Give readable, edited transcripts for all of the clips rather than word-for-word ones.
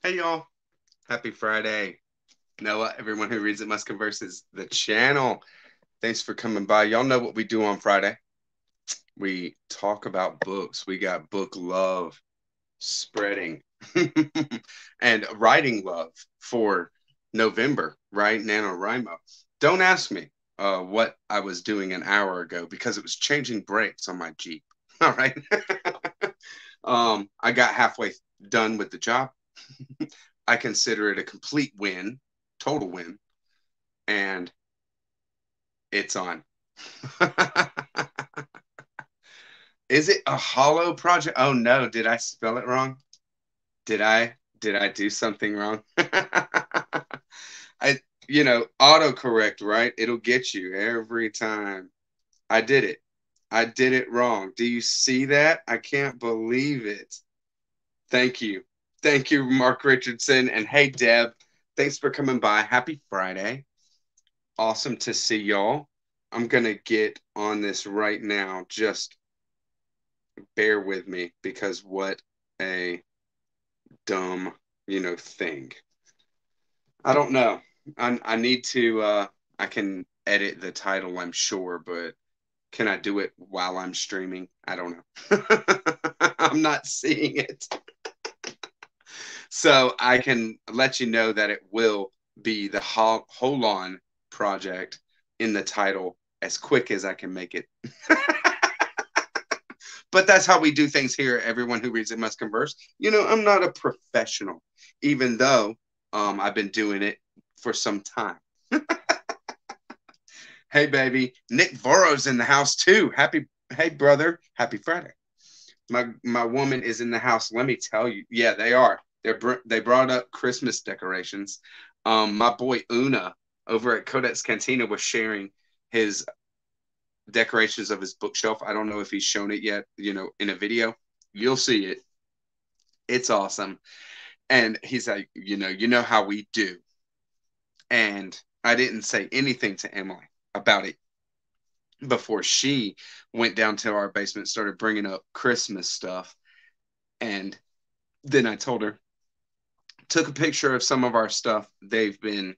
Hey y'all, happy Friday. Noah, everyone who reads it must converse is the channel. Thanks for coming by. Y'all know what we do on Friday. We talk about books. We got book love spreading and writing love for November, right? NaNoWriMo. Don't ask me what I was doing an hour ago because it was changing brakes on my Jeep. All right. I got halfway done with the job. I consider it a complete win, total win, and it's on. Is it a hollow project? Oh no, did I spell it wrong? Did I do something wrong? I autocorrect, right? It'll get you every time. I did it. I did it wrong. Do you see that? I can't believe it. Thank you. Thank you, Mark Richardson. And hey, Deb, thanks for coming by. Happy Friday. Awesome to see y'all. I'm going to get on this right now. Just bear with me because what a dumb, thing. I don't know. I need to, I can edit the title, I'm sure, but can I do it while I'm streaming? I don't know. I'm not seeing it. So I can let you know that it will be the Holon Project in the title as quick as I can make it. But that's how we do things here. Everyone who reads it must converse. I'm not a professional, even though I've been doing it for some time. Hey, baby. Nick Voro's in the house too. Hey, brother. Happy Friday. My woman is in the house. Let me tell you. Yeah, they are. They brought up Christmas decorations. My boy Una over at Codex Cantina was sharing his decorations of his bookshelf. I don't know if he's shown it yet, in a video. You'll see it. It's awesome. And he's like, you know how we do. And I didn't say anything to Emily about it before she went down to our basement, started bringing up Christmas stuff. And then I told her, took a picture of some of our stuff. They've been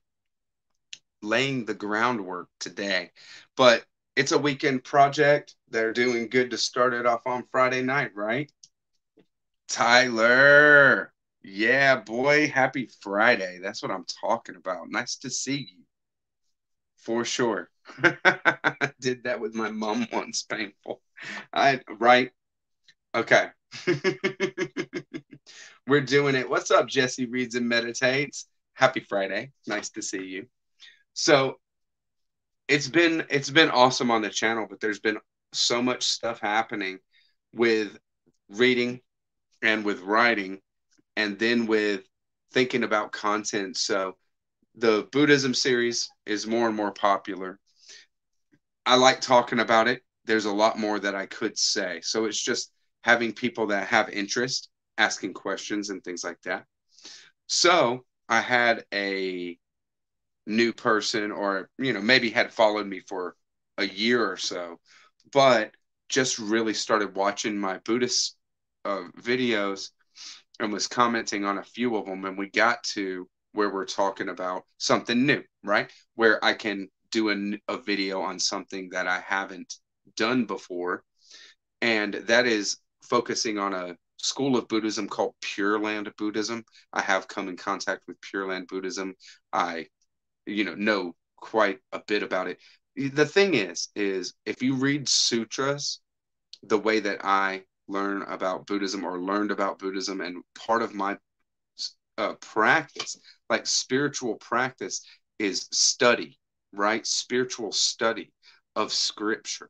laying the groundwork today, but it's a weekend project. They're doing good to start it off on Friday night, right? Tyler. Yeah, boy. Happy Friday. That's what I'm talking about. Nice to see you. For sure. I did that with my mom once. Painful. Right? Okay. We're doing it. What's up, Jesse Reads and Meditates? Happy Friday. Nice to see you. So it's been awesome on the channel, but there's been so much stuff happening with reading and with writing and then with thinking about content. So the Buddhism series is more and more popular. I like talking about it. There's a lot more that I could say. So it's just having people that have interest, asking questions and things like that. So I had a new person, or maybe had followed me for a year or so, but just really started watching my Buddhist videos and was commenting on a few of them, and we got to where we're talking about something new, right? Where I can do a video on something that I haven't done before, and that is focusing on a school of Buddhism called Pure Land Buddhism. I have come in contact with Pure Land Buddhism. I know quite a bit about it. The thing is if you read sutras the way that I learn about Buddhism, or learned about Buddhism, and part of my practice, like spiritual practice, is study, right? Spiritual study of scripture.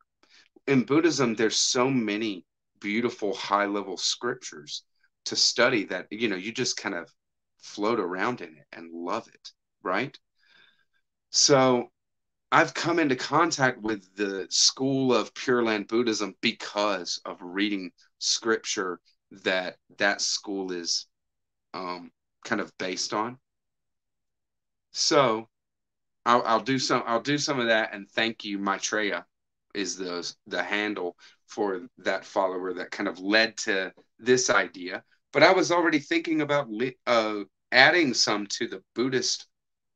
In Buddhism, there's so many beautiful high level scriptures to study that, you just kind of float around in it and love it, right? So I've come into contact with the school of Pure Land Buddhism because of reading scripture that school is kind of based on. So I'll do some of that, and thank you, Maitreya is the handle for that follower that kind of led to this idea. But I was already thinking about adding some to the Buddhist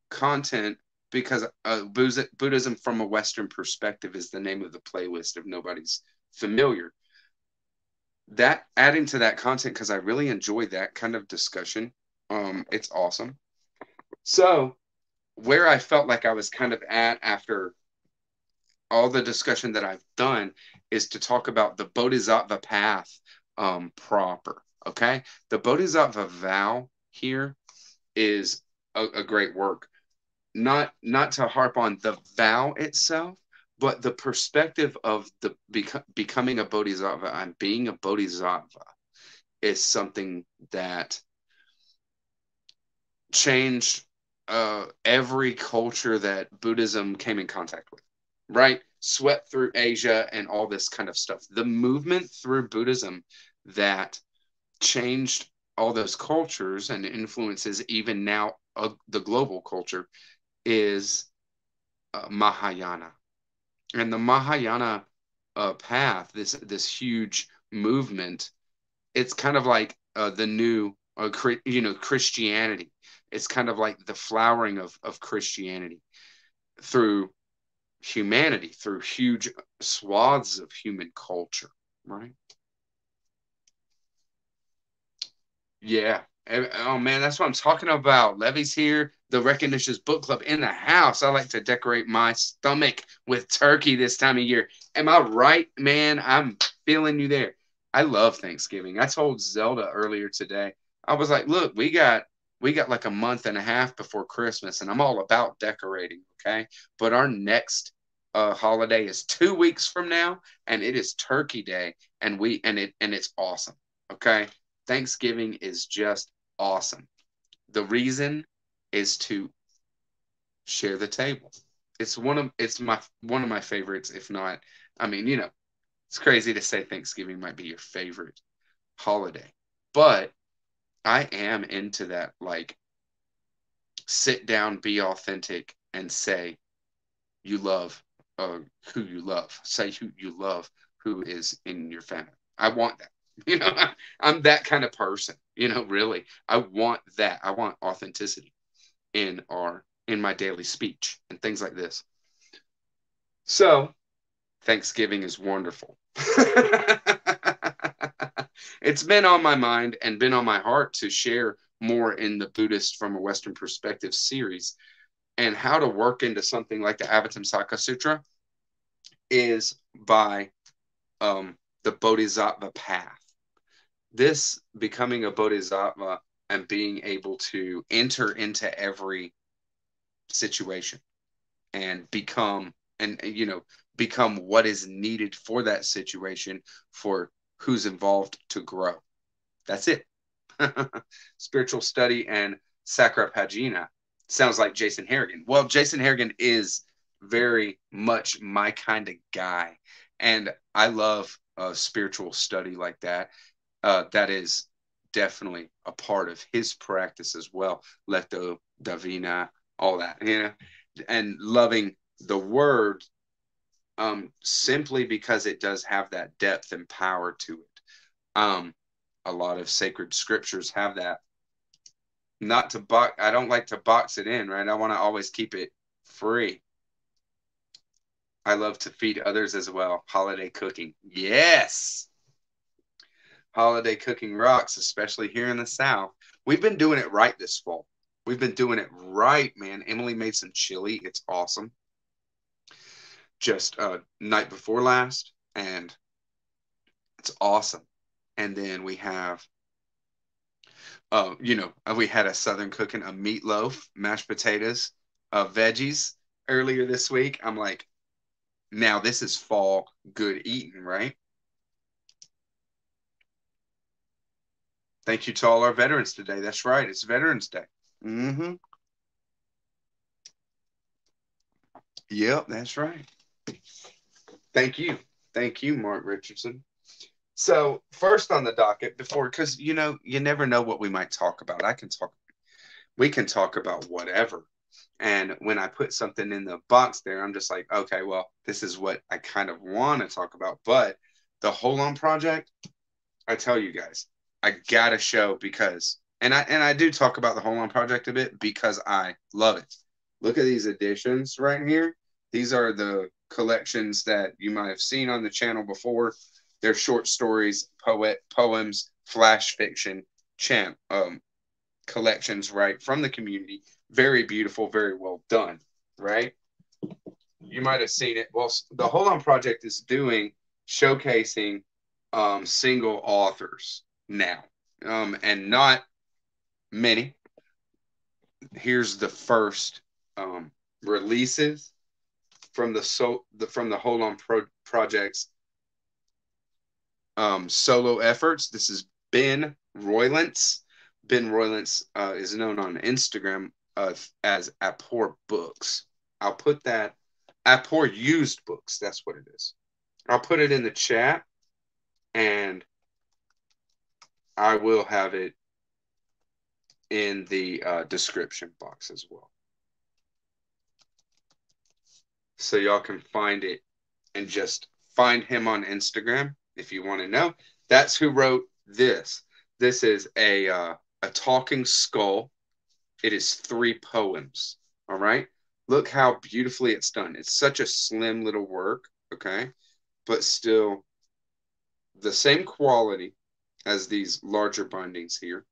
content because Buddhism from a Western perspective is the name of the playlist if nobody's familiar. That adding to that content because I really enjoy that kind of discussion. It's awesome. So where I felt like I was kind of at after all the discussion that I've done is to talk about the Bodhisattva path proper. Okay. The Bodhisattva vow here is a great work. Not to harp on the vow itself, but the perspective of the becoming a Bodhisattva and being a Bodhisattva is something that changed every culture that Buddhism came in contact with, right? Swept through Asia and all this kind of stuff. The movement through Buddhism that changed all those cultures and influences even now the global culture is Mahayana. And the Mahayana path, this huge movement, it's kind of like the new, Christianity. It's kind of like the flowering of Christianity through humanity, through huge swaths of human culture, right? Yeah. Oh man, that's what I'm talking about. Levy's here. The Recognitions Book Club in the house. I like to decorate my stomach with turkey this time of year. Am I right, man? I'm feeling you there. I love Thanksgiving. I told Zelda earlier today. I was like, look, we got like a month and a half before Christmas, and I'm all about decorating, okay? But our next holiday is 2 weeks from now, and it is Turkey Day, and it's awesome, okay? Thanksgiving is just awesome. The reason is to share the table. It's one of my favorites, if not, I mean, it's crazy to say Thanksgiving might be your favorite holiday, but I am into that, like, sit down, be authentic, and say you love who you love. Say who you love, who is in your family. I want that. You know, I'm that kind of person. Really, I want that. I want authenticity in my daily speech and things like this. So Thanksgiving is wonderful. It's been on my mind and been on my heart to share more in the Buddhist from a Western perspective series, and how to work into something like the Avatamsaka Sutra is by the Bodhisattva path. This becoming a Bodhisattva and being able to enter into every situation and become what is needed for that situation for who's involved to grow. That's it. Spiritual study and Sakrapajina sounds like Jason Harrigan. Well, Jason Harrigan is very much my kind of guy, and I love spiritual study like that. That is definitely a part of his practice as well. Leto Davina, all that, and loving the word simply because it does have that depth and power to it. A lot of sacred scriptures have that. Not to box, I don't like to box it in, right? I want to always keep it free. I love to feed others as well. Holiday cooking. Yes. Holiday cooking rocks, especially here in the South. We've been doing it right this fall. We've been doing it right, man. Emily made some chili. It's awesome. Just night before last, and it's awesome. And then we have, we had a Southern cooking, a meatloaf, mashed potatoes, veggies earlier this week. I'm like, now this is fall good eating, right? Thank you to all our veterans today. That's right. It's Veterans Day. Mm-hmm. Yep, that's right. Thank you. Thank you, Mark Richardson. So first on the docket because you never know what we might talk about. We can talk about whatever. And when I put something in the box there, I'm just like, okay, well, this is what I kind of want to talk about. But the Holon Project, I tell you guys, I gotta show because, And I do talk about the Holon Project a bit because I love it. Look at these editions right here. These are the collections that you might have seen on the channel before. They're short stories, poems, flash fiction, collections, right, from the community. Very beautiful, very well done, right? You might have seen it. Well, the Holon Project is doing showcasing single authors now, and not many. Here's the first releases from the Holon Project's solo efforts. This is Ben Roylance. Ben Roylance is known on Instagram as Appor Books. I'll put that Appor Used Books. That's what it is. I'll put it in the chat, and I will have it in the description box as well, so y'all can find it and just find him on Instagram if you want to know. That's who wrote this. This is a talking skull. It is 3 poems. All right. Look how beautifully it's done. It's such a slim little work. Okay. But still the same quality as these larger bindings here.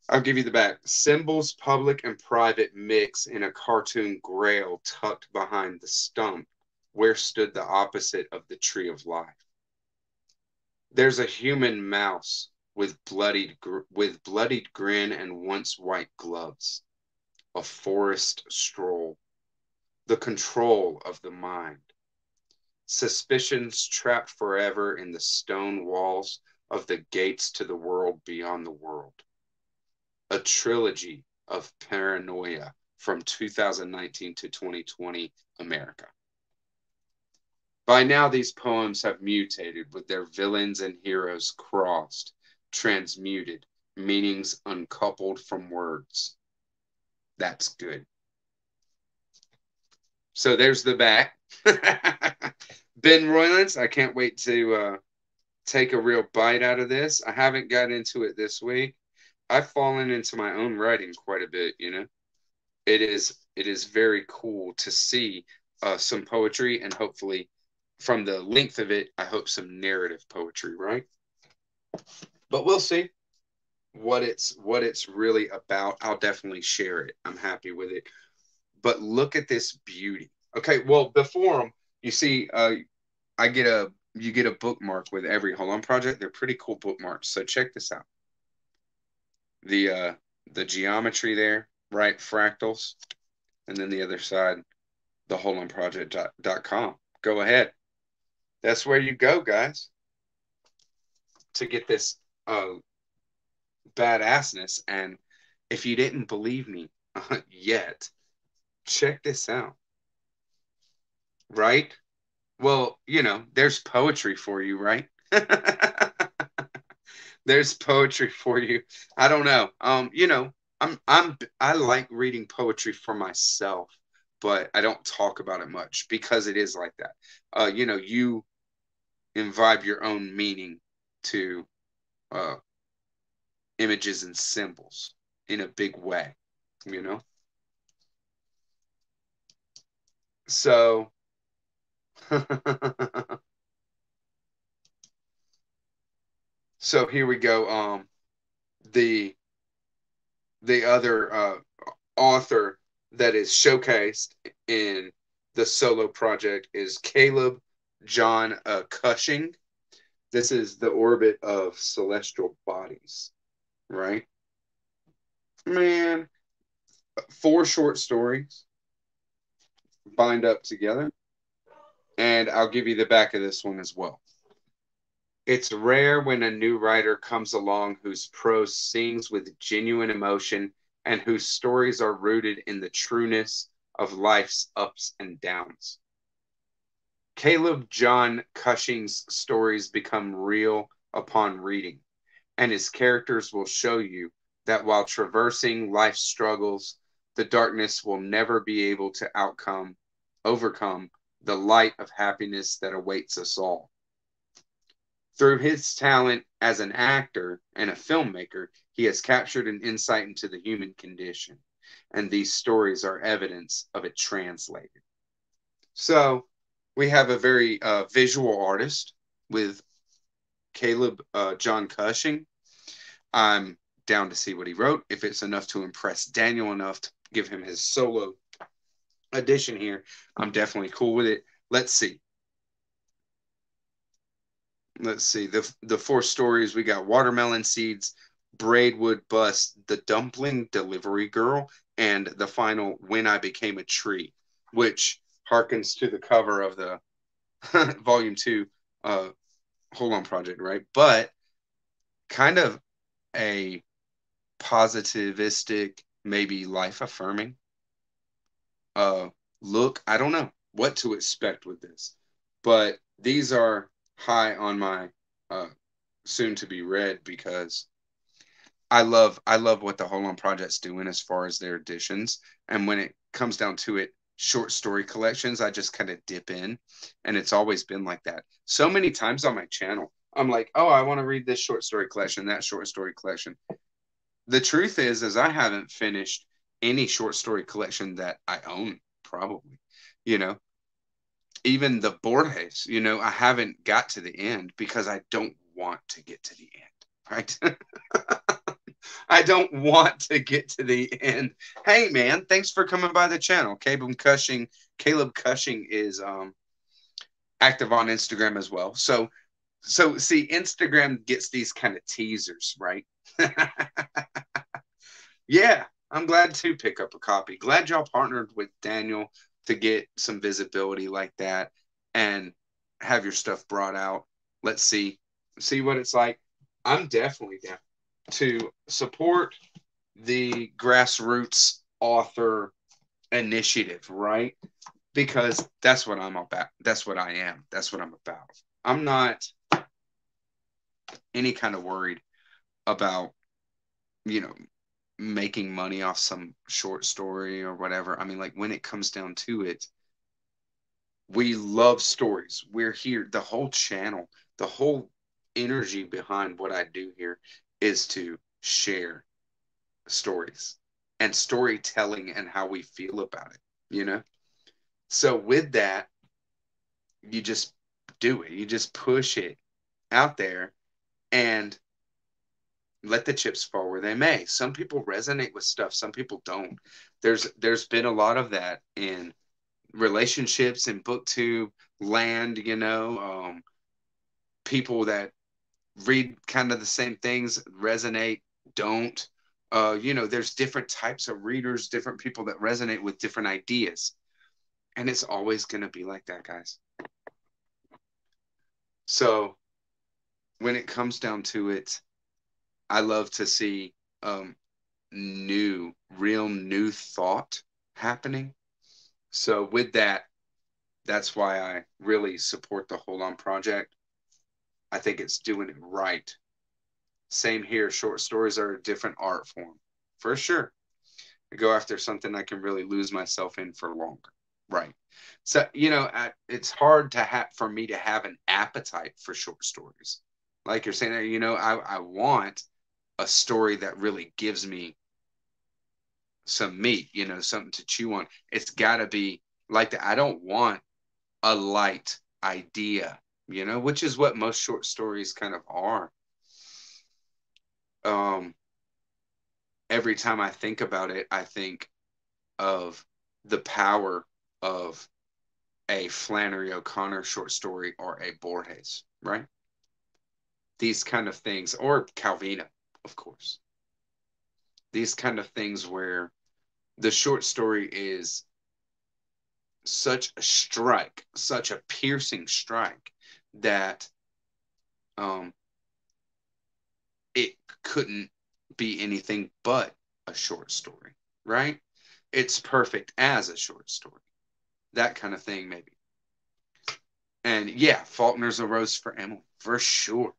I'll give you the back. Symbols, public and private mix in a cartoon grail tucked behind the stump where stood the opposite of the tree of life. There's a human mouse with bloodied grin and once white gloves. A forest stroll. The control of the mind. Suspicions trapped forever in the stone walls of the gates to the world beyond the world. A trilogy of paranoia from 2019 to 2020 America. By now, these poems have mutated with their villains and heroes crossed, transmuted, meanings uncoupled from words. That's good. So there's the back. Ben Roylance, I can't wait to take a real bite out of this. I haven't got into it this week. I've fallen into my own writing quite a bit, you know. It is very cool to see some poetry, and hopefully from the length of it, I hope some narrative poetry, right? But we'll see what it's really about. I'll definitely share it. I'm happy with it. But look at this beauty. Okay, well, before them, you see, you get a bookmark with every Holon Project. They're pretty cool bookmarks. So check this out. The geometry there, right? Fractals. And then the other side, the holonproject.com. Go ahead. That's where you go, guys, to get this badassness. And if you didn't believe me yet, check this out. Right? Well, you know, there's poetry for you, right? There's poetry for you. I don't know. You know, I like reading poetry for myself, but I don't talk about it much because it is like that. You know, you imbibe your own meaning to images and symbols in a big way, you know? So so here we go. The other author that is showcased in the solo project is Caleb John Cushing. This is The Orbit of Celestial Bodies, right? Man, 4 short stories bind up together. And I'll give you the back of this one as well. It's rare when a new writer comes along whose prose sings with genuine emotion and whose stories are rooted in the trueness of life's ups and downs. Caleb John Cushing's stories become real upon reading, and his characters will show you that while traversing life's struggles, the darkness will never be able to overcome the light of happiness that awaits us all. Through his talent as an actor and a filmmaker, he has captured an insight into the human condition, and these stories are evidence of it translated. So we have a very visual artist with Caleb John Cushing. I'm down to see what he wrote. If it's enough to impress Daniel enough to give him his solo edition here, I'm definitely cool with it. Let's see. The four stories we got: Watermelon Seeds, Braidwood Bust, The Dumpling Delivery Girl, and the final, When I Became a Tree, which harkens to the cover of the volume 2 Holon Project, right? But kind of a positivistic, maybe life affirming look. I don't know what to expect with this, but these are high on my soon to be read, because I love what the Holon Project's doing as far as their editions. And when it comes down to it, short story collections, I just kind of dip in, and it's always been like that. So many times on my channel, I'm like, oh, I want to read this short story collection, that short story collection. The truth is I haven't finished any short story collection that I own, probably. You know, even the Borges, I haven't got to the end because I don't want to get to the end, right? I don't want to get to the end. Hey man, thanks for coming by the channel. Caleb Cushing is active on Instagram as well. So see, Instagram gets these kind of teasers, right? Yeah, I'm glad to pick up a copy. Glad y'all partnered with Daniel to get some visibility like that and have your stuff brought out. Let's see what it's like. I'm definitely down to support the grassroots author initiative, right? Because that's what I'm about. That's what I am. That's what I'm about. I'm not any kind of worried about, you know, making money off some short story or whatever. I mean, like, when it comes down to it, we love stories. We're here. The whole channel, the whole energy behind what I do here is to share stories and storytelling and how we feel about it. So with that, you just do it. You just push it out there and let the chips fall where they may. Some people resonate with stuff, some people don't. There's been a lot of that in relationships and booktube land, people that read kind of the same things resonate, don't. There's different types of readers, different people that resonate with different ideas. And it's always going to be like that, guys. So when it comes down to it, I love to see real new thought happening. So with that, that's why I really support the Holon Project. I think it's doing it right. Same here. Short stories are a different art form, for sure. I go after something I can really lose myself in for longer. Right. So, it's hard for me to have an appetite for short stories. Like you're saying, I want a story that really gives me some meat, something to chew on. It's got to be like that. I don't want a light idea, which is what most short stories kind of are. Every time I think about it, I think of the power of a Flannery O'Connor short story or a Borges, right? These kind of things, or Calvino, of course. These kind of things where the short story is such a strike, such a piercing strike that it couldn't be anything but a short story, right? It's perfect as a short story. That kind of thing, maybe. And yeah, Faulkner's A Rose for Emily, for sure.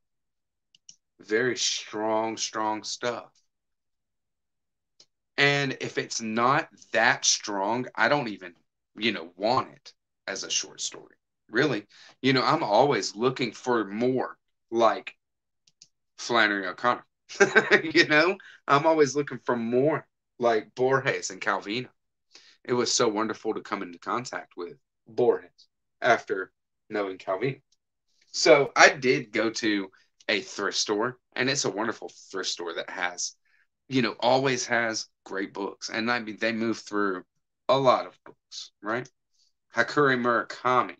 Very strong stuff. And if it's not that strong, I don't even, want it as a short story. Really. I'm always looking for more. like Flannery O'Connor. You know, I'm always looking for more like Borges and Calvino. It was so wonderful to come into contact with Borges after knowing Calvino. So I did go to a thrift store, and it's a wonderful thrift store that has, always has great books. And I mean, they move through a lot of books, right? Hakuri Murakami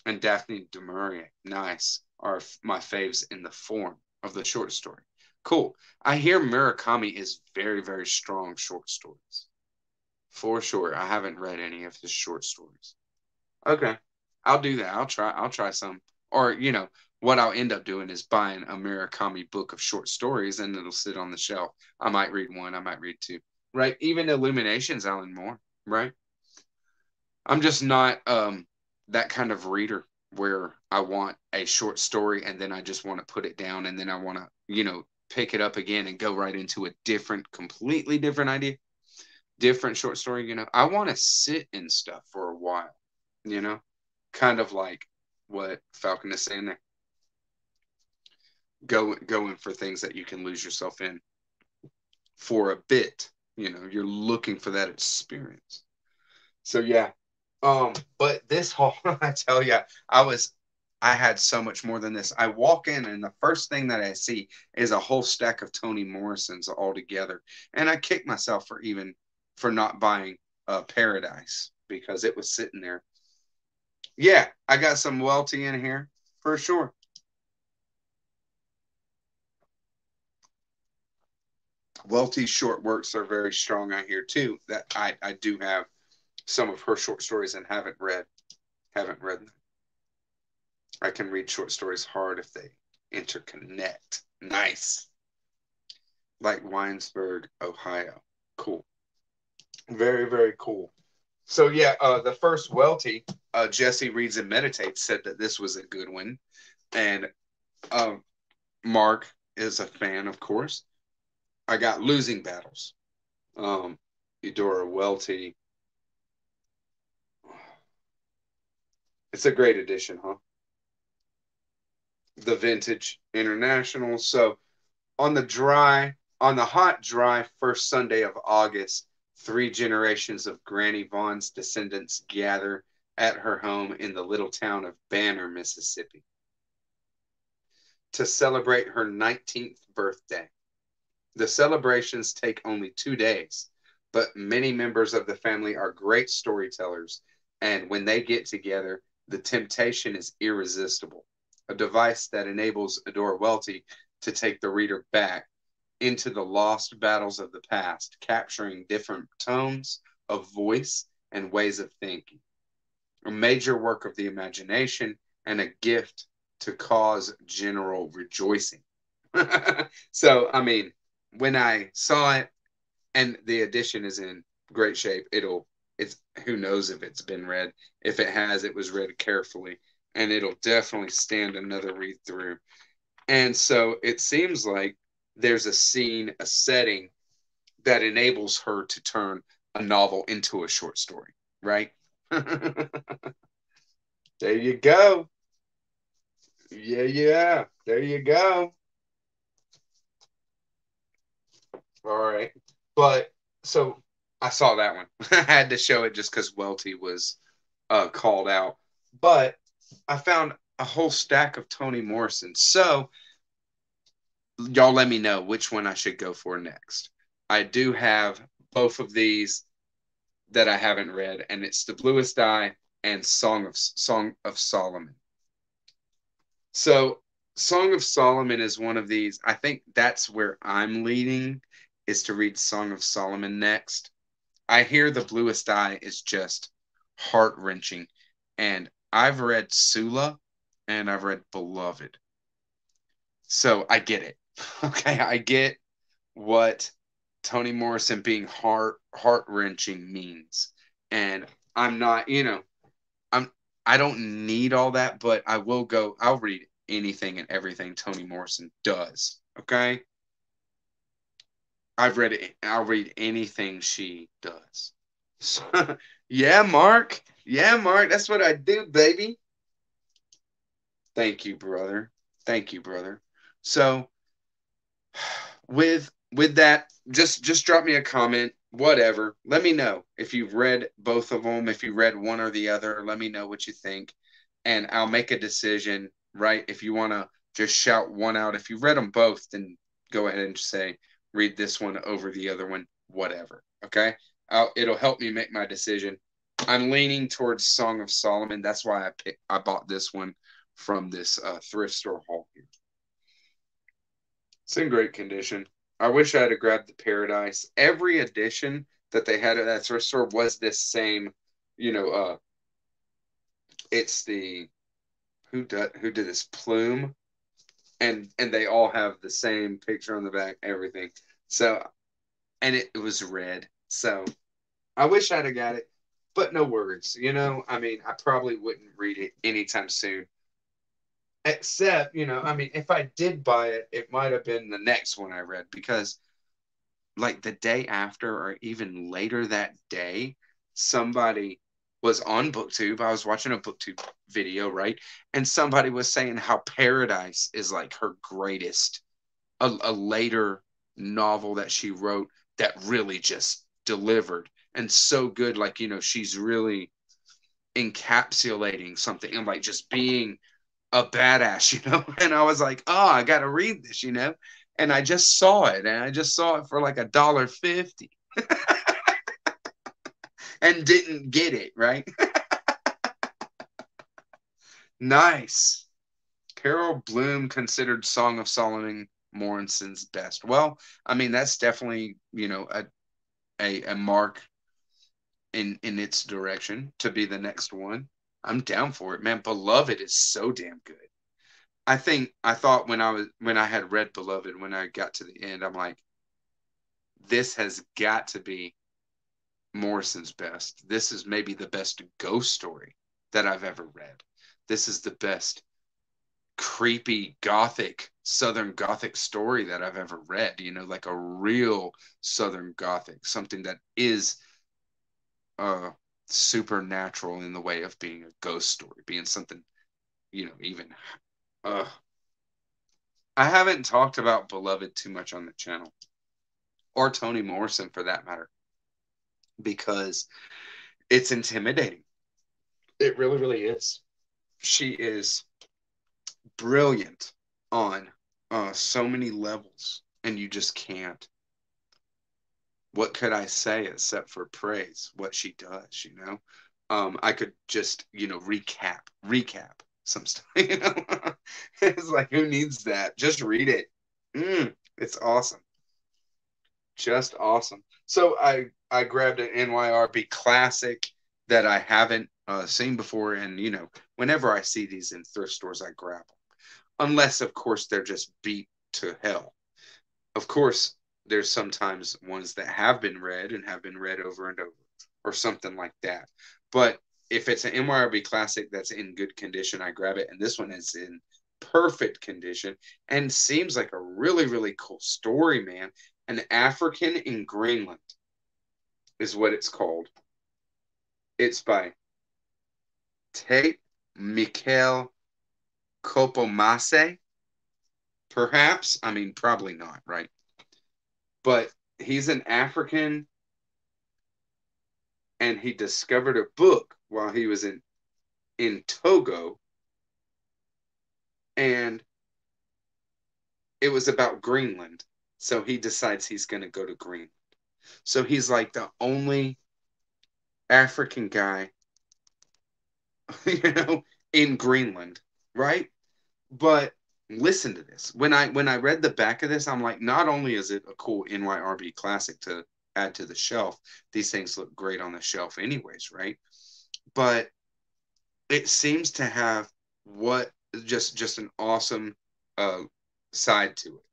and Daphne du Maurier, nice, are my faves in the form of the short story. Cool. I hear Murakami is very, very strong short stories. For sure. I haven't read any of his short stories. Okay. I'll do that. I'll try some. Or, what I'll end up doing is buying a Murakami book of short stories and it'll sit on the shelf. I might read one, I might read two. Right? Even Illuminations, Alan Moore, right? I'm just not that kind of reader where I want a short story and then I just want to put it down and then I want to, pick it up again and go right into a completely different idea, different short story. I want to sit in stuff for a while, you know, kind of like what Falcon is saying there. Going for things that you can lose yourself in for a bit. You're looking for that experience. So yeah, but this haul, I tell you, I had so much more than this. I walk in and the first thing that I see is a whole stack of Toni Morrisons all together. And I kick myself for not buying Paradise because it was sitting there. Yeah, I got some Welty in here for sure. Welty's short works are very strong out here too. That I do have some of her short stories and haven't read them. I can read short stories hard if they interconnect. Nice. Like Winesburg, Ohio. Cool. Very, very cool. So yeah, the first Welty, Jesse Reads and Meditates, said that this was a good one. And Mark is a fan, of course. I got Losing Battles. Eudora Welty. It's a great edition, huh? The Vintage International. So on the hot, dry first Sunday of August, three generations of Granny Vaughn's descendants gather at her home in the little town of Banner, Mississippi, to celebrate her 19th birthday. The celebrations take only 2 days, but many members of the family are great storytellers, and when they get together, the temptation is irresistible, a device that enables Adora Welty to take the reader back into the lost battles of the past, capturing different tones of voice and ways of thinking. A major work of the imagination and a gift to cause general rejoicing. So, I mean, when I saw it, and the edition is in great shape, it's who knows if it's been read. If it has, it was read carefully, and it'll definitely stand another read through. And so it seems like there's a scene, a setting that enables her to turn a novel into a short story, right? There you go. Yeah, yeah. There you go. All right. But so I saw that one. I had to show it just because Welty was called out. But I found a whole stack of Toni Morrison. So y'all let me know which one I should go for next. I do have both of these that I haven't read, and it's The Bluest Eye and Song of Solomon. So Song of Solomon is one of these. I think that's where I'm leading, is to read Song of Solomon next. I hear The Bluest Eye is just heart wrenching, and I've read Sula and I've read Beloved, so I get it. Okay, I get what Toni Morrison being heart wrenching means, and I'm not, I'm I don't need all that, but I will go. I'll read anything and everything Toni Morrison does. Okay, I've read it. I'll read anything she does. So, yeah, Mark. Yeah, Mark. That's what I do, baby. Thank you, brother. Thank you, brother. So with that, just drop me a comment, whatever. Let me know if you've read both of them, if you read one or the other. Let me know what you think, and I'll make a decision. Right? If you want to just shout one out, if you've read them both, then go ahead and say read this one over the other one, whatever. Okay? It'll help me make my decision. I'm leaning towards Song of Solomon. That's why I bought this one from this thrift store haul here. It's in great condition. I wish I had grabbed the Paradise. Every edition that they had at that thrift store was this same, you know, it's the who did this plume, and they all have the same picture on the back, everything. So, and it was red. So I wish I'd have got it, but no words. I mean, I probably wouldn't read it anytime soon. Except, I mean, if I did buy it, it might have been the next one I read because like the day after or even later that day, somebody was on BookTube. I was watching a BookTube video, right? And somebody was saying how Paradise is like her greatest, a later novel that she wrote that really just delivered and so good. Like, she's really encapsulating something and like just being a badass, And I was like, oh, I got to read this. And I just saw it, and I just saw it for like $1.50 and didn't get it, right? Nice. Carol Bloom considered Song of Solomon Morrison's best. Well, I mean, that's definitely, a mark in its direction to be the next one. I'm down for it, man. Beloved is so damn good. I thought when I had read Beloved, when I got to the end, I'm like, this has got to be Morrison's best. This is maybe the best ghost story that I've ever read. This is the best creepy gothic, Southern Gothic story that I've ever read, like a real Southern Gothic, something that is supernatural in the way of being a ghost story, being something, even uh I haven't talked about Beloved too much on the channel, or Toni Morrison for that matter, because it's intimidating. It really, really is. She is brilliant on so many levels, and you just can't. What could I say except for praise what she does? I could just, recap some stuff, It's like, who needs that? Just read it. It's awesome. Just awesome. So I grabbed an NYRB classic that I haven't seen before, and whenever I see these in thrift stores, I grab them. Unless, of course, they're just beat to hell. Of course, there's sometimes ones that have been read and have been read over and over, or something like that. But if it's an NYRB classic that's in good condition, I grab it, and this one is in perfect condition and seems like a really, really cool story, man. An African in Greenland is what it's called. It's by Tate Mikhail Kopomase. Perhaps. I mean, probably not, right? But he's an African, and he discovered a book while he was in Togo, and it was about Greenland. So he decides he's going to go to Greenland. So he's like the only African guy, in Greenland, right? But listen to this. When I read the back of this, I'm like, not only is it a cool NYRB classic to add to the shelf, these things look great on the shelf anyways, right? But it seems to have what just an awesome side to it.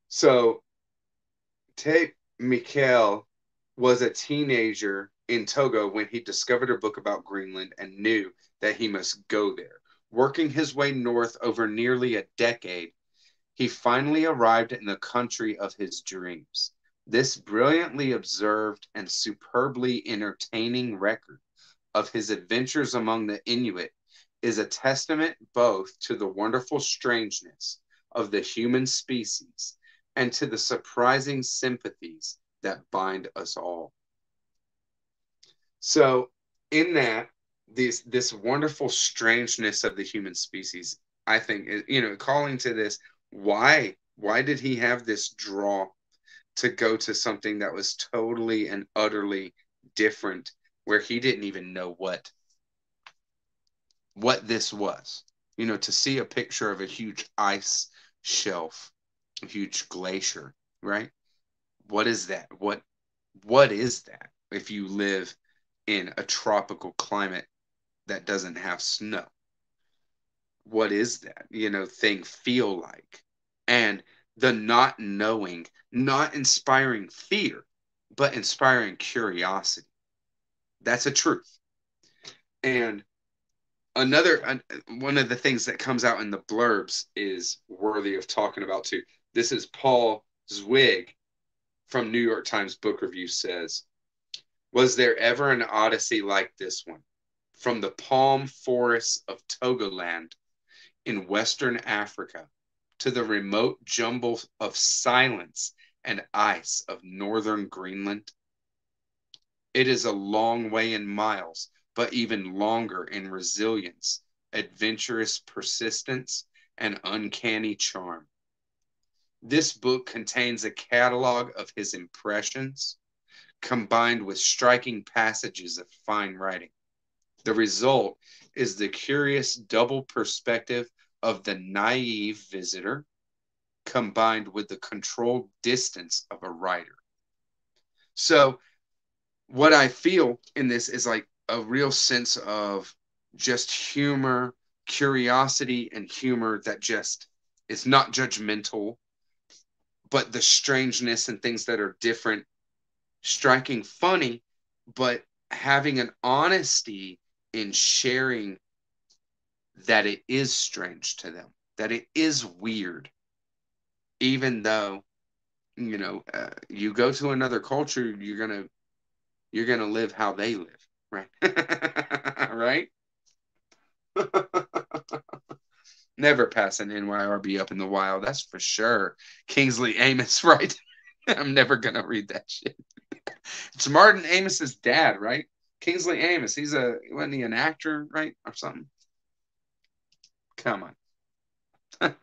So Tate Mikhail was a teenager in Togo when he discovered a book about Greenland and knew that he must go there. Working his way north over nearly a decade, he finally arrived in the country of his dreams. This brilliantly observed and superbly entertaining record of his adventures among the Inuit is a testament both to the wonderful strangeness of the human species and to the surprising sympathies that bind us all. So, in that, this wonderful strangeness of the human species, I think, calling to this, why did he have this draw to go to something that was totally and utterly different, where he didn't even know what this was? To see a picture of a huge ice shelf, a huge glacier, right? What is that? What is that if you live in a tropical climate that doesn't have snow? What is that, thing feel like? And the not knowing, not inspiring fear, but inspiring curiosity. That's a truth. And one of the things that comes out in the blurbs is worthy of talking about too. This is Paul Zwig from New York Times Book Review says, was there ever an odyssey like this one? From the palm forests of Togoland in Western Africa to the remote jumble of silence and ice of northern Greenland? It is a long way in miles, but even longer in resilience, adventurous persistence, and uncanny charm. This book contains a catalog of his impressions, combined with striking passages of fine writing. The result is the curious double perspective of the naive visitor, combined with the controlled distance of a writer. So, what I feel in this is like a real sense of just humor, curiosity, and humor that just is not judgmental, but the strangeness and things that are different, striking funny, but having an honesty in sharing that it is strange to them, that it is weird, even though you go to another culture, you're gonna live how they live, right? Right? Never pass an NYRB up in the wild, that's for sure. Kingsley Amos, right? I'm never gonna read that shit. It's Martin Amos's dad, right? Kingsley Amos. Wasn't he an actor, right, or something? Come on.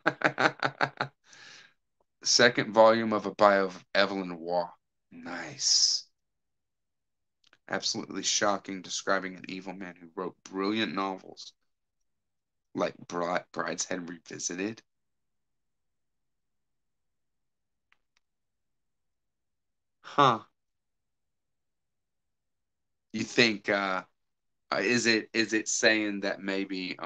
Second volume of a bio of Evelyn Waugh. Nice. Absolutely shocking, describing an evil man who wrote brilliant novels like Brideshead Revisited. Huh. You think is it saying that maybe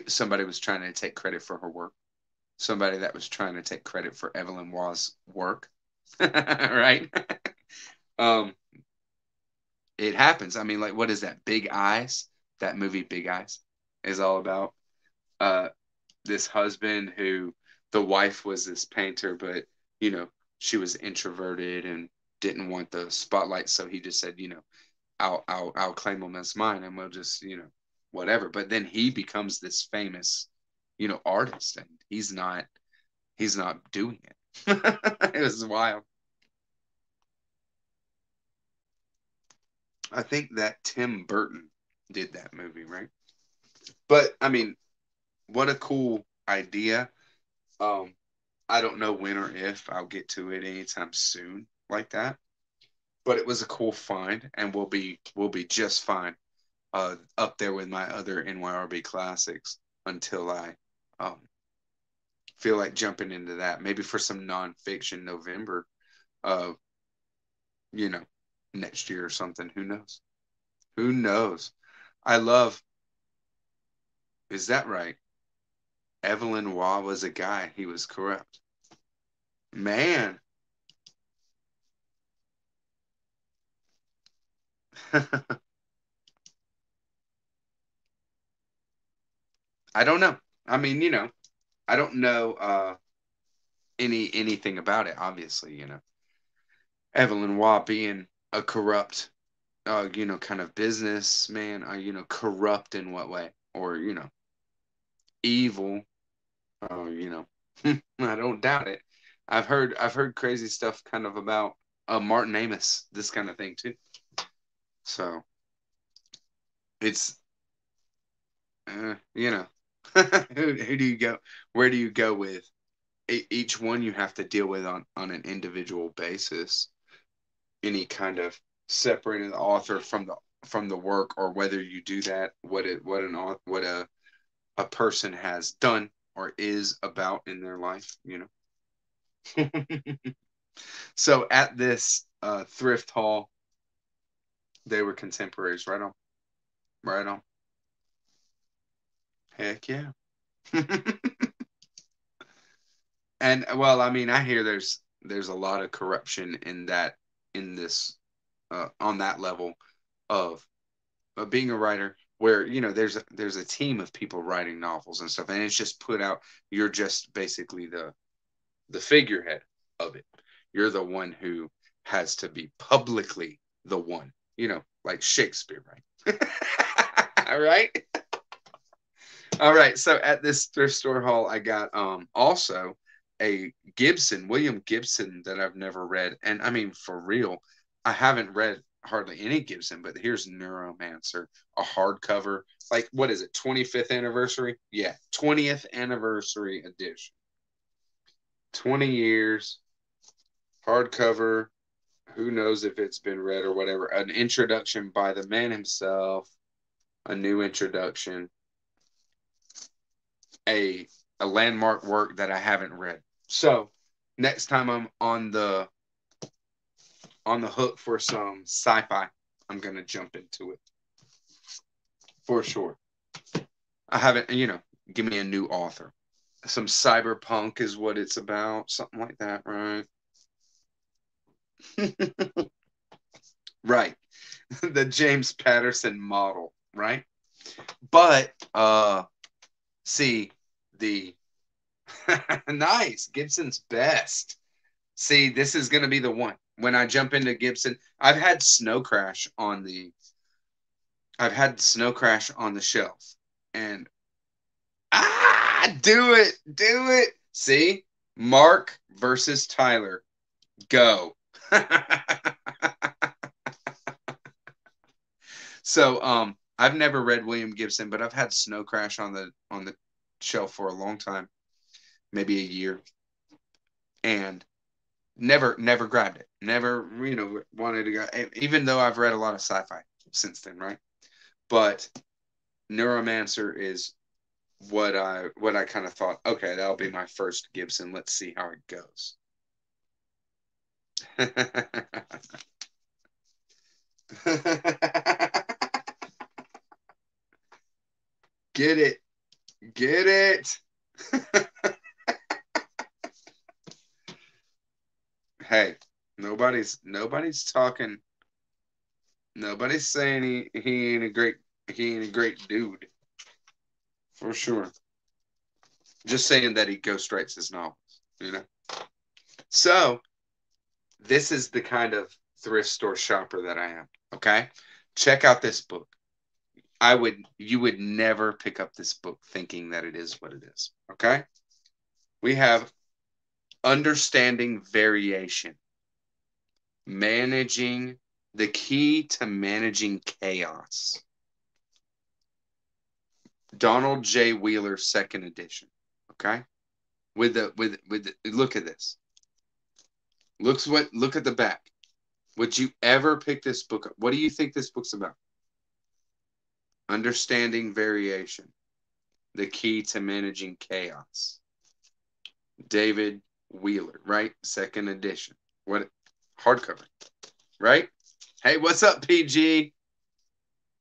somebody was trying to take credit for her work? Somebody that was trying to take credit for Evelyn Waugh's work, right? um, it happens. I mean, like, what is that? Big Eyes. That movie, Big Eyes, is all about uh, this husband who the wife was this painter, but she was introverted and didn't want the spotlight, so he just said, I'll claim him as mine, and we'll just whatever. But then he becomes this famous artist, and he's not doing it. It was wild. I think that Tim Burton did that movie, right? But I mean, what a cool idea. Um, I don't know when or if I'll get to it anytime soon like that. But it was a cool find, and we'll be just fine up there with my other NYRB classics until I um, feel like jumping into that. Maybe for some nonfiction November, uh, you know, next year or something. Who knows? Who knows? I love. Is that right? Evelyn Waugh was a guy. He was corrupt. Man. I don't know. I mean, I don't know anything about it. Obviously, Evelyn Waugh being a corrupt kind of businessman, corrupt in what way, or, evil, you know, I don't doubt it. I've heard crazy stuff kind of about Martin Amos, this kind of thing too. So it's who do you go? Where do you go with each one? You have to deal with on an individual basis. Any kind of separating the author from the work, or whether you do that, what a person has done or is about in their life. So at this thrift hall, they were contemporaries. Right on, right on. Heck yeah. And well, I mean, I hear there's a lot of corruption in this on that level of being a writer, where there's a team of people writing novels and stuff, and it's just put out. You're just basically the figurehead of it. You're the one who has to be publicly the one, like Shakespeare, right? All right. All right. So at this thrift store haul, I got also a William Gibson, that I've never read. And I mean, for real, I haven't read hardly any Gibson, but here's Neuromancer, a hardcover. Like, what is it? 25th anniversary? Yeah, 20th anniversary edition. 20 years, hardcover. Who knows if it's been read or whatever. An introduction by the man himself, a new introduction, a landmark work that I haven't read. So next time I'm on the hook for some sci-fi, I'm gonna jump into it for sure. I haven't, give me a new author. Some cyberpunk is what it's about, something like that, right? Right. The James Patterson model, right? But see, the nice Gibson's best. See, this is going to be the one. When I jump into Gibson, I've had Snow Crash on the shelf, and do it. See, Mark versus Tyler, go. So, I've never read William Gibson, but I've had Snow Crash on the shelf for a long time, maybe a year, and never grabbed it. Never, wanted to go. Even though I've read a lot of sci-fi since then, right? But Neuromancer is what I kind of thought. Okay, that'll be my first Gibson. Let's see how it goes. Get it. Get it. Hey, nobody's talking. Nobody's saying he ain't a great dude. For sure. Just saying that he ghostwrites his novels. So this is the kind of thrift store shopper that I am. Okay. Check out this book. You would never pick up this book thinking that it is what it is. Okay. We have Understanding Variation. The Key to Managing Chaos. Donald J. Wheeler, second edition. Okay. With look at this. Look at the back. Would you ever pick this book up? What do you think this book's about? Understanding Variation. The Key to Managing Chaos. David Wheeler, right? Second edition. What hardcover, right? Hey, what's up, PG?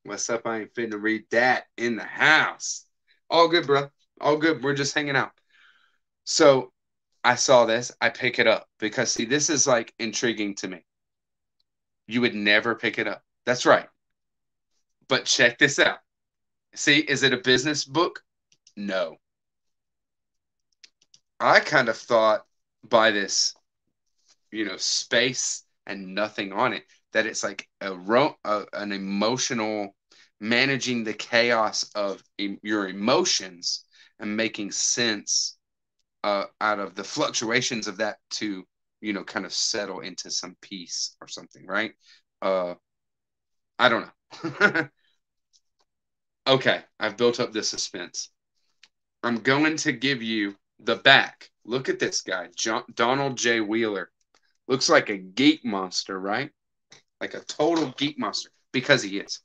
What's up? I ain't finna read that in the house. All good, bro. All good. We're just hanging out. So I saw this. I pick it up because, see, this is like intriguing to me. You would never pick it up. That's right. But check this out. See, is it a business book? No. I kind of thought by this, space and nothing on it, that it's like an emotional, managing the chaos of your emotions and making sense out of the fluctuations of that to, kind of settle into some peace or something, right? Uh, I don't know. Okay, I've built up this suspense. I'm going to give you the back. Look at this guy, Donald J. Wheeler. Looks like a geek monster, right? Like a total geek monster, because he is.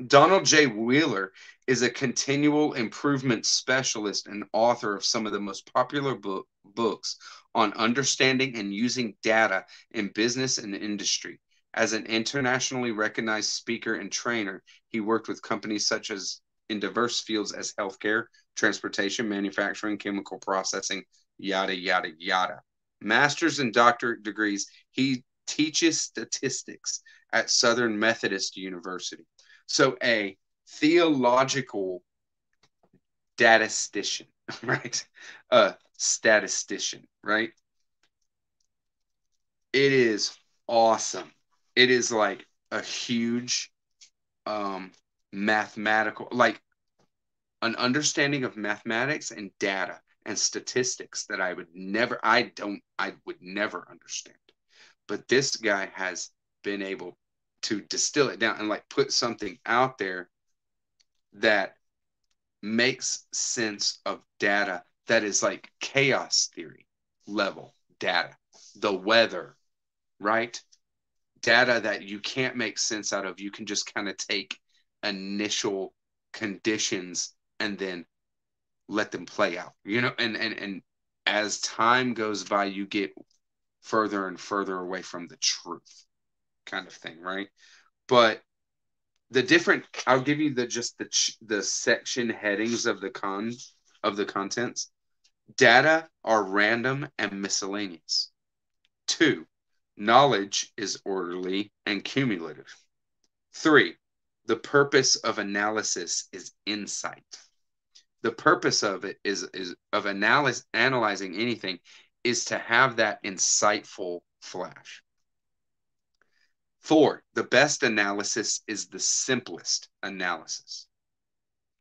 Donald J. Wheeler is a continual improvement specialist and author of some of the most popular books on understanding and using data in business and industry. As an internationally recognized speaker and trainer, he worked with companies such as in diverse fields as healthcare, transportation, manufacturing, chemical processing, yada, yada, yada. Master's and doctorate degrees. He teaches statistics at Southern Methodist University. So a theological statistician, right? A statistician, right? It is awesome. It is like a huge mathematical, like an understanding of mathematics and data and statistics that I would never understand. But this guy has been able to distill it down and like put something out there that makes sense of data that is like chaos theory level data, the weather, right? Data that you can't make sense out of. You can just kind of take initial conditions and then let them play out, and as time goes by, you get further and further away from the truth kind of thing, right? But I'll give you the section headings of the contents. Data are random and miscellaneous. 2, knowledge is orderly and cumulative. 3, the purpose of analysis is insight. The purpose of it is of analyzing anything is to have that insightful flash. 4, the best analysis is the simplest analysis.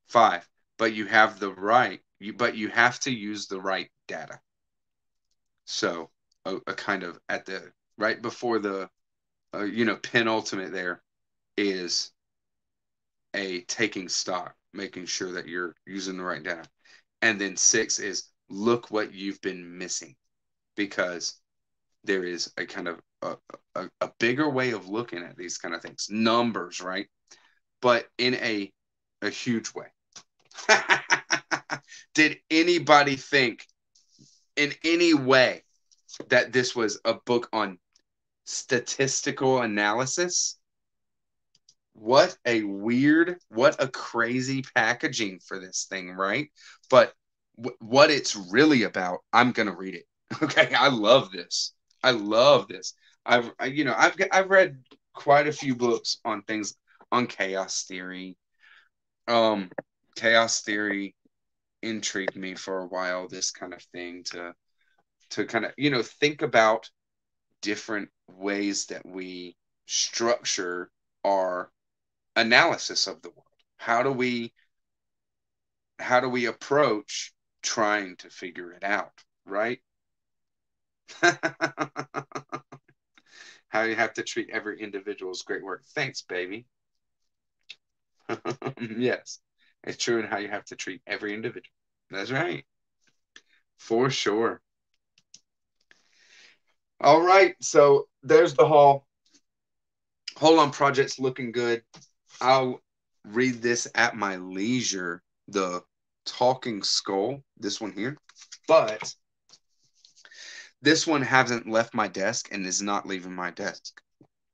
5, but you have to use the right data. So a kind of at the right before the penultimate there is a taking stock, making sure that you're using the right data. And then 6 is look what you've been missing, because there is a kind of a bigger way of looking at these kind of things, numbers, right? But in a huge way. Did anybody think in any way that this was a book on statistical analysis? What a crazy packaging for this thing, right? But what it's really about, I'm going to read it. Okay, I love this. I've read quite a few books on things on chaos theory. Chaos theory intrigued me for a while, this kind of thing to kind of, think about different ways that we structure our analysis of the world. How do we approach trying to figure it out, right? How you have to treat every individual is great work. Thanks, baby. Yes, it's true, and how you have to treat every individual. That's right. For sure. All right, so there's the haul. Holon Project's looking good. I'll read this at my leisure. The Talking Skull, this one here. But this one hasn't left my desk and is not leaving my desk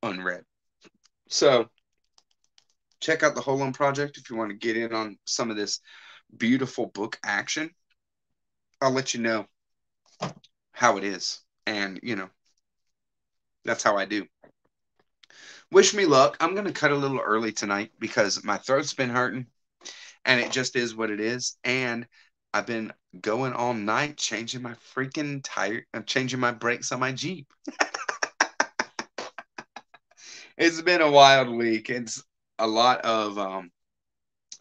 unread. So check out the Holon Project if you want to get in on some of this beautiful book action. I'll let you know how it is. And, that's how I do. Wish me luck. I'm going to cut a little early tonight because my throat's been hurting and it just is what it is. And I've been going all night changing my freaking tire, changing my brakes on my Jeep. It's been a wild week. It's a lot of um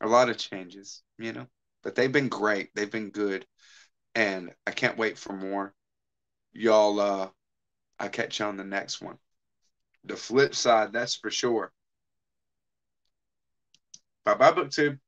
a lot of changes, you know. But they've been great. They've been good. And I can't wait for more. Y'all I'll catch you on the next one. The flip side, that's for sure. Bye bye, BookTube.